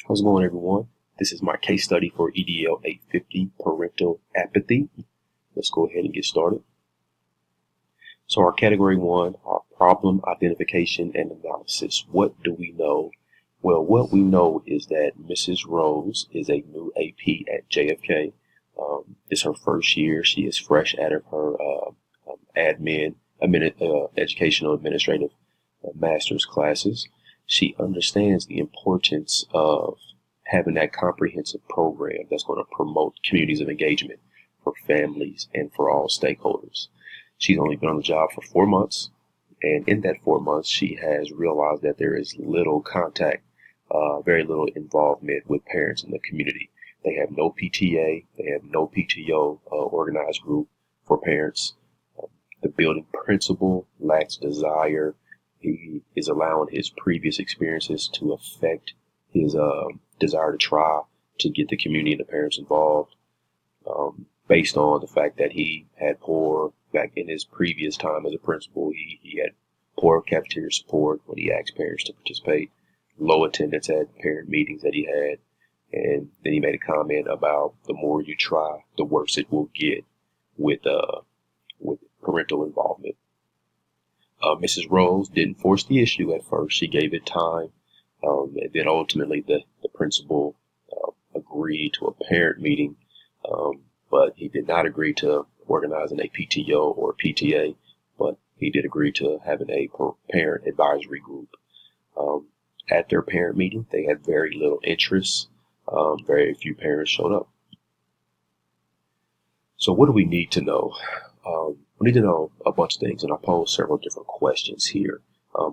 How's it going, everyone? This is my case study for EDL 850, Parental Apathy. Let's go ahead and get started. So our category one, our problem identification and analysis. What do we know? Well, what we know is that Mrs. Rose is a new AP at JFK. It's her first year. She is fresh out of her educational administrative master's classes. She understands the importance of having that comprehensive program that's going to promote communities of engagement for families and for all stakeholders. She's only been on the job for 4 months, and in that 4 months, she has realized that there is little contact, very little involvement with parents in the community. They have no PTA, they have no PTO organized group for parents. The building principal lacks desire. He is allowing his previous experiences to affect his desire to try to get the community and the parents involved, based on the fact that he had poor, back in his previous time as a principal, he had poor cafeteria support when he asked parents to participate, low attendance at parent meetings that he had, and then he made a comment about the more you try, the worse it will get with parental involvement. Mrs. Rose didn't force the issue at first. She gave it time. And then ultimately the principal agreed to a parent meeting, but he did not agree to organizing a PTO or PTA, but he did agree to having a parent advisory group. At their parent meeting, they had very little interest. Very few parents showed up. So what do we need to know? We need to know a bunch of things, and I pose several different questions here.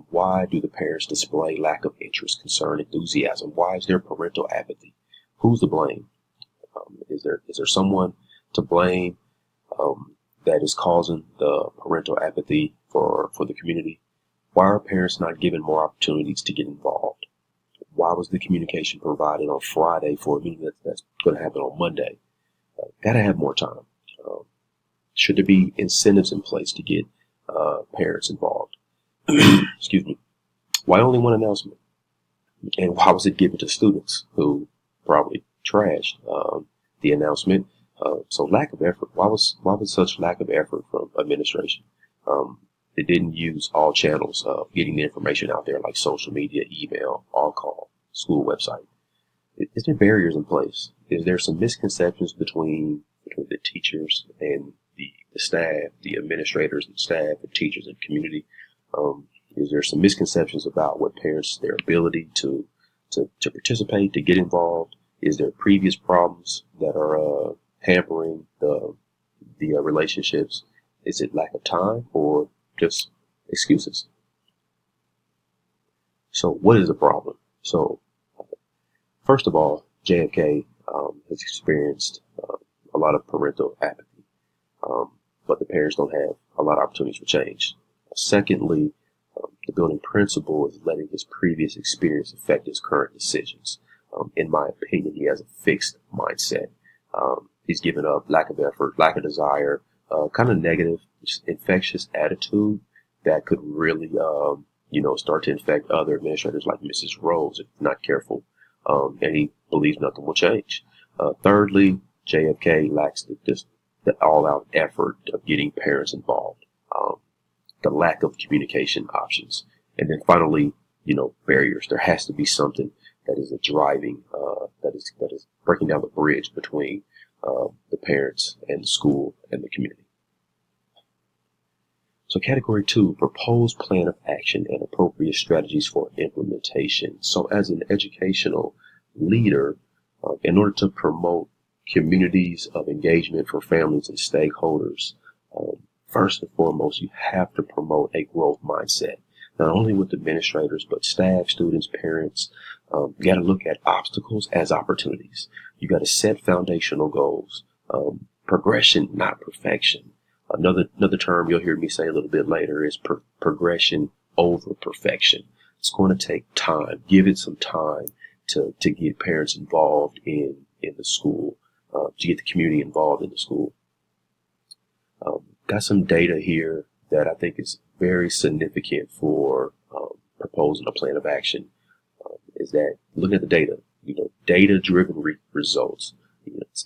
Why do the parents display lack of interest, concern, enthusiasm? Why is there parental apathy? Who's to blame? Is there someone to blame that is causing the parental apathy for the community? Why are parents not given more opportunities to get involved? Why was the communication provided on Friday for a meeting that's going to happen on Monday? Gotta have more time. Should there be incentives in place to get parents involved? Excuse me. Why only one announcement? And why was it given to students who probably trashed the announcement? So lack of effort. Why was such lack of effort from administration? They didn't use all channels of getting the information out there, like social media, email, on-call, school website. Is there barriers in place? Is there some misconceptions between the teachers and the staff, the administrators and staff and teachers and community? Is there some misconceptions about what parents, their ability to participate, to get involved? Is there previous problems that are hampering the relationships? Is it lack of time or just excuses? So what is the problem? So first of all, JFK has experienced a lot of parental apathy, but the parents don't have a lot of opportunities for change. Secondly, the building principal is letting his previous experience affect his current decisions. In my opinion, he has a fixed mindset. He's given up, lack of effort, lack of desire, kind of negative, infectious attitude that could really, start to infect other administrators like Mrs. Rose if not careful. And he believes nothing will change. Thirdly, JFK lacks the all-out effort of getting parents involved. The lack of communication options. And then finally, barriers. There has to be something that is a driving, that is breaking down the bridge between the parents and the school and the community. So category 2, proposed plan of action and appropriate strategies for implementation. So as an educational leader, in order to promote communities of engagement for families and stakeholders, first and foremost, you have to promote a growth mindset, not only with administrators, but staff, students, parents. You got to look at obstacles as opportunities. You got to set foundational goals, progression, not perfection. Another term you'll hear me say a little bit later is progression over perfection. It's going to take time. Give it some time to get parents involved in the school, to get the community involved in the school. Got some data here that I think is very significant for proposing a plan of action. Is that looking at the data, data-driven results.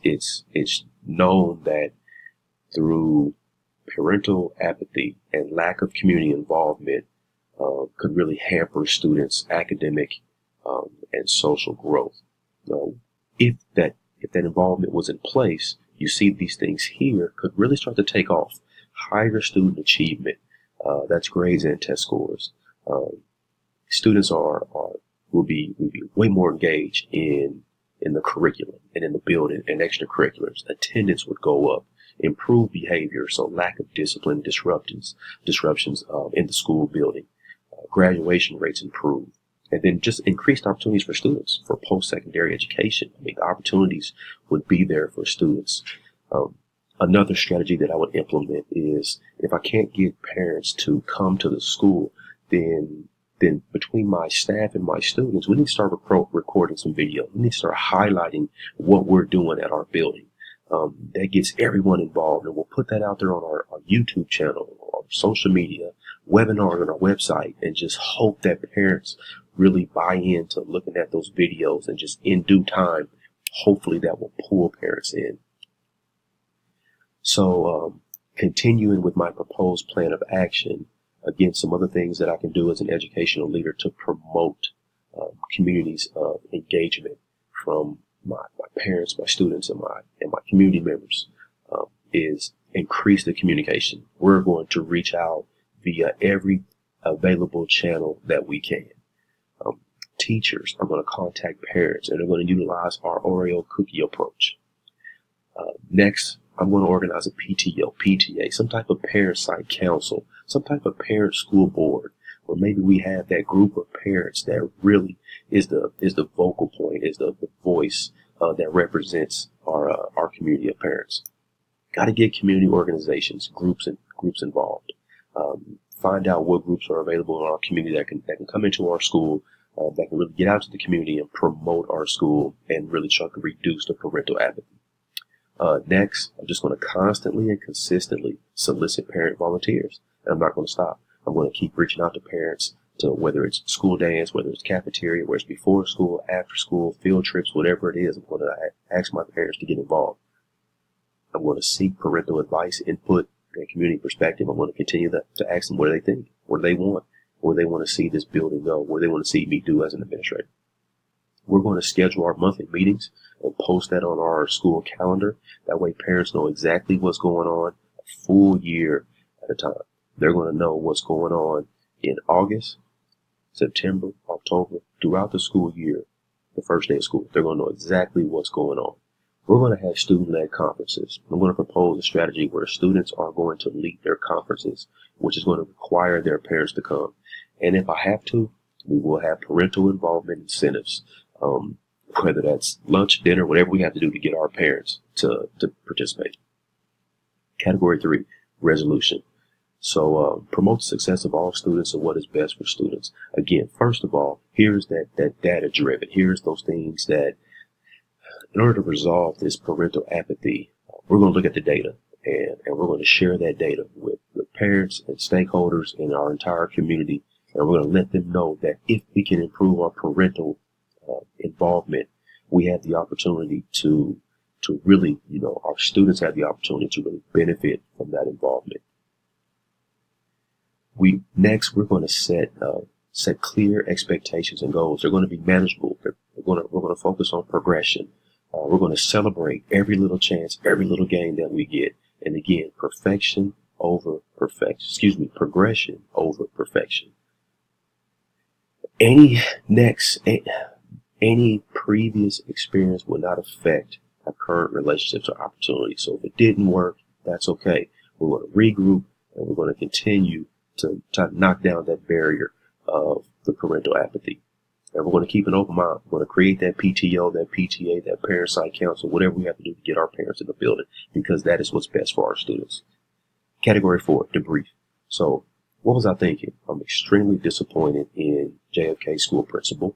It's known that through parental apathy and lack of community involvement could really hamper students' academic and social growth. If that involvement was in place, you see these things here could really start to take off. Higher student achievement, that's grades and test scores. Students will be way more engaged in the curriculum and in the building and extracurriculars. Attendance would go up, improved behavior, so lack of discipline disruptions in the school building. Graduation rates improve. And then just increased opportunities for students for post-secondary education. I mean, the opportunities would be there for students. Another strategy that I would implement is if I can't get parents to come to the school, then between my staff and my students, we need to start recording some video. We need to start highlighting what we're doing at our building. That gets everyone involved, and we'll put that out there on our YouTube channel, our social media, webinars on our website, and just hope that parents really buy into looking at those videos, and just in due time, hopefully that will pull parents in. So continuing with my proposed plan of action, again, some other things that I can do as an educational leader to promote communities of engagement from my parents, my students, and my community members is increase the communication. We're going to reach out via every available channel that we can. Teachers are going to contact parents, and they're going to utilize our Oreo cookie approach. Next, I'm going to organize a PTO, PTA, some type of parent-side council, some type of parent school board, where maybe we have that group of parents that really is the vocal point, is the voice that represents our community of parents. Got to get community organizations, groups involved. Find out what groups are available in our community that can come into our school, that can really get out to the community and promote our school and really try to reduce the parental apathy. Next, I'm just going to constantly and consistently solicit parent volunteers. And I'm not going to stop. I'm going to keep reaching out to parents, to whether it's school dance, whether it's cafeteria, whether it's before school, after school, field trips, whatever it is. I'm going to ask my parents to get involved. I'm going to seek parental advice, input, and community perspective. I'm going to continue to ask them what do they think, what do they want, where they want to see this building go, where they want to see me do as an administrator. We're going to schedule our monthly meetings and post that on our school calendar. That way parents know exactly what's going on a full year at a time. They're going to know what's going on in August, September, October, throughout the school year, the first day of school. They're going to know exactly what's going on. We're going to have student-led conferences. I'm going to propose a strategy where students are going to lead their conferences, which is going to require their parents to come. And if I have to, we will have parental involvement incentives, whether that's lunch, dinner, whatever we have to do to get our parents to participate. Category 3, resolution. So promote the success of all students and what is best for students. Again, first of all, here's that data driven. Here's those things that, in order to resolve this parental apathy, we're going to look at the data, and we're going to share that data with parents and stakeholders in our entire community. And we're going to let them know that if we can improve our parental involvement, we have the opportunity to really, our students have the opportunity to really benefit from that involvement. We're going to set clear expectations and goals. They're going to be manageable. We're going to focus on progression. We're going to celebrate every little chance, every little game that we get. And again, progression over perfection. Any previous experience will not affect our current relationships or opportunities. So if it didn't work, that's okay. We're going to regroup, and we're going to continue to try to knock down that barrier of the parental apathy. And we're going to keep an open mind. We're going to create that PTO, that PTA, that parent-side council, whatever we have to do to get our parents in the building, because that is what's best for our students. Category 4, debrief. So what was I thinking? I'm extremely disappointed in JFK school principal.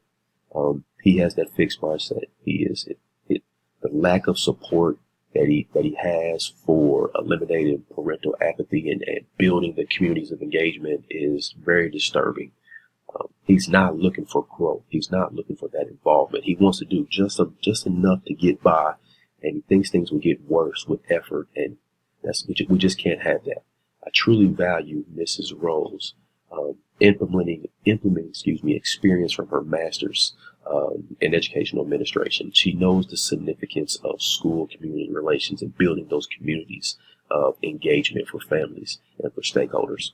He has that fixed mindset. The lack of support that he has for eliminating parental apathy and building the communities of engagement is very disturbing. He's not looking for growth. He's not looking for that involvement. He wants to do just enough to get by, and he thinks things will get worse with effort, and we just can't have that. I truly value Mrs. Rose implementing experience from her master's in educational administration. She knows the significance of school community relations and building those communities of engagement for families and for stakeholders.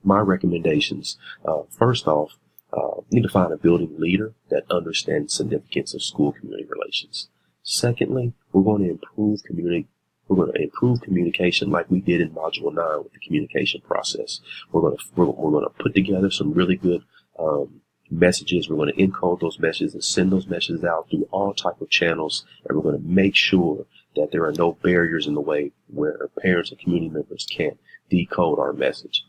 My recommendations, first off, need to find a building leader that understands the significance of school community relations. Secondly, we're going to improve communication like we did in Module 9 with the communication process. We're going to put together some really good messages. We're going to encode those messages and send those messages out through all type of channels, and we're going to make sure that there are no barriers in the way where parents and community members can't decode our message.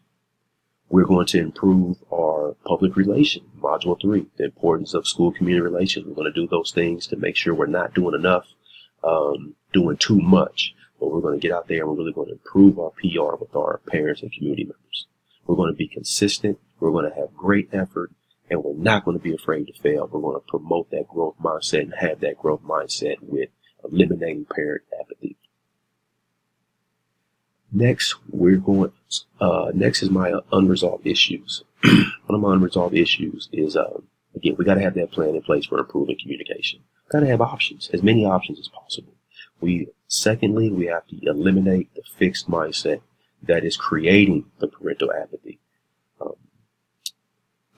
We're going to improve our public relation, Module 3, the importance of school community relations. We're going to do those things to make sure we're not doing enough, doing too much, but we're going to get out there and we're really going to improve our PR with our parents and community members. We're going to be consistent. We're going to have great effort, and we're not going to be afraid to fail. We're going to promote that growth mindset and have that growth mindset with eliminating parent apathy. Next, next is my unresolved issues. One of my unresolved issues is, again, we got to have that plan in place for improving communication. Got to have options, as many options as possible. Secondly, we have to eliminate the fixed mindset that is creating the parental apathy.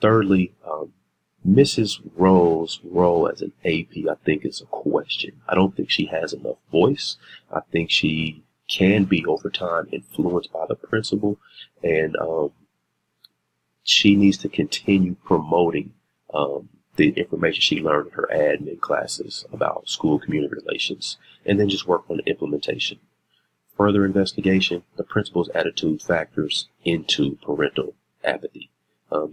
Thirdly, Mrs. Rose's role as an AP, I think, is a question. I don't think she has enough voice. I think she can be over time influenced by the principal, and she needs to continue promoting the information she learned in her admin classes about school community relations, and then just work on the implementation. Further investigation, the principal's attitude factors into parental apathy.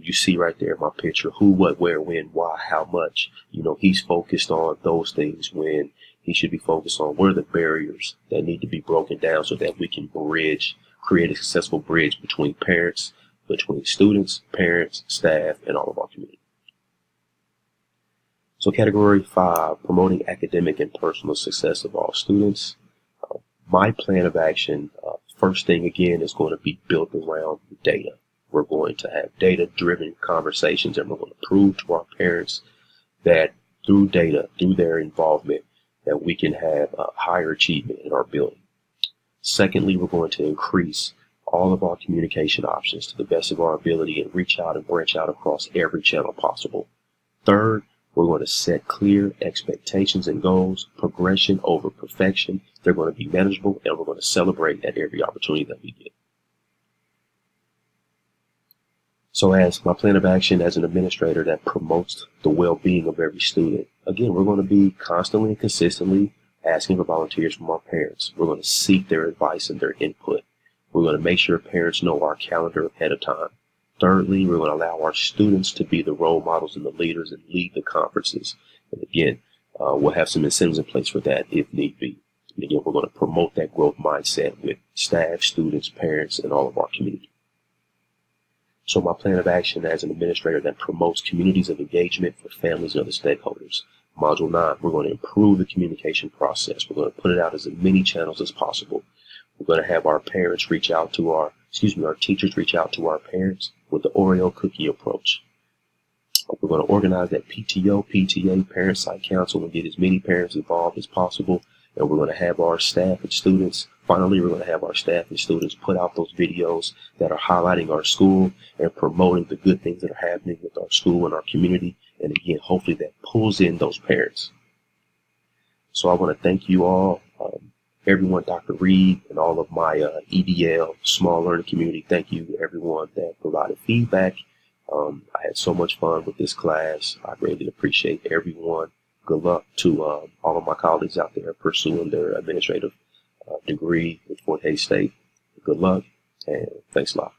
You see right there in my picture, who, what, where, when, why, how much. He's focused on those things when he should be focused on what are the barriers that need to be broken down so that we can create a successful bridge between students, parents, staff, and all of our community. So category 5, promoting academic and personal success of all students. My plan of action, first thing again, is going to be built around data. We're going to have data-driven conversations, and we're going to prove to our parents that through data, through their involvement, that we can have higher achievement in our building. Secondly, we're going to increase all of our communication options to the best of our ability and reach out and branch out across every channel possible. Third, we're going to set clear expectations and goals, progression over perfection. They're going to be manageable, and we're going to celebrate at every opportunity that we get. So as my plan of action as an administrator that promotes the well-being of every student, again, we're going to be constantly and consistently asking for volunteers from our parents. We're going to seek their advice and their input. We're going to make sure parents know our calendar ahead of time. Thirdly, we're going to allow our students to be the role models and the leaders and lead the conferences. And again, we'll have some incentives in place for that if need be. And again, we're going to promote that growth mindset with staff, students, parents, and all of our community. So my plan of action as an administrator that promotes communities of engagement for families and other stakeholders. Module 9, we're going to improve the communication process. We're going to put it out as many channels as possible. We're going to have our teachers reach out to our parents with the Oreo cookie approach. We're going to organize that PTO, PTA, Parent Site Council, and get as many parents involved as possible. And we're going to have our staff and students, finally, we're going to have our staff and students put out those videos that are highlighting our school and promoting the good things that are happening with our school and our community. And again, hopefully that pulls in those parents. So I want to thank you all, everyone, Dr. Reed, and all of my EDL small learning community. Thank you, everyone that provided feedback. I had so much fun with this class. I greatly appreciate everyone. Good luck to all of my colleagues out there pursuing their administrative degree with Fort Hays State. Good luck, and thanks a lot.